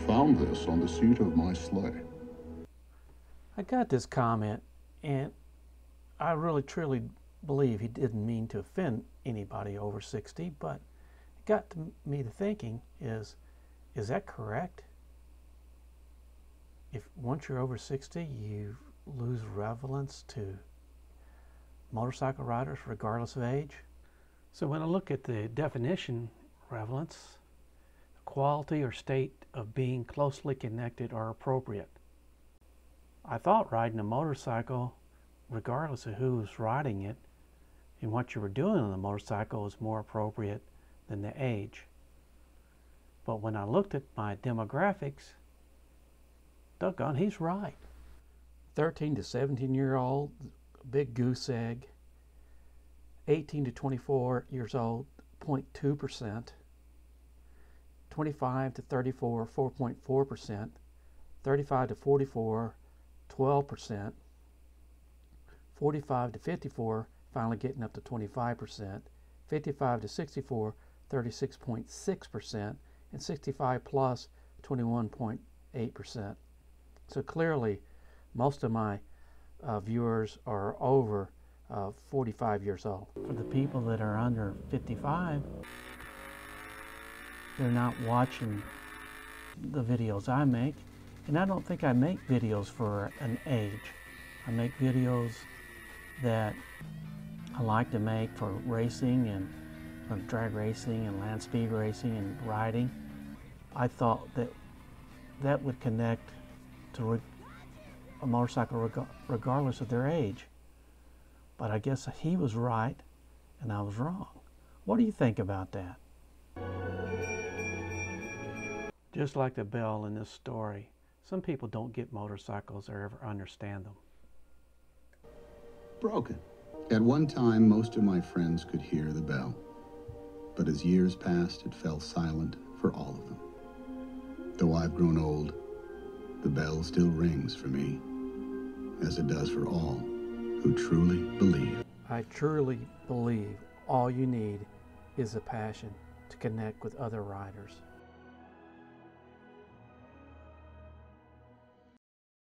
found this on the seat of my sleigh. I got this comment, and I really truly believe he didn't mean to offend anybody over 60, but it got me to thinking, is that correct? If once you're over 60, you lose relevance to motorcycle riders regardless of age? So when I look at the definition, relevance, quality or state of being closely connected or appropriate. I thought riding a motorcycle, regardless of who's riding it and what you were doing on the motorcycle, is more appropriate than the age. But when I looked at my demographics, doggone, he's right. 13 to 17-year-old, big goose egg. 18 to 24 years old, 0.2%. 25 to 34, 4.4%. 35 to 44, 12%. 45 to 54, finally getting up to 25%. 55 to 64, 36.6%. And 65 plus, 21.8%. So clearly, most of my viewers are over 45 years old. For the people that are under 55, they're not watching the videos I make, and I don't think I make videos for an age. I make videos that I like to make for racing and for drag racing and land speed racing and riding. I thought that that would connect to a motorcycle regardless of their age. But I guess he was right and I was wrong. What do you think about that? Just like the bell in this story, some people don't get motorcycles or ever understand them. Broken. At one time, most of my friends could hear the bell. But as years passed, it fell silent for all of them. Though I've grown old, the bell still rings for me, as it does for all who truly believe. I truly believe all you need is a passion to connect with other riders.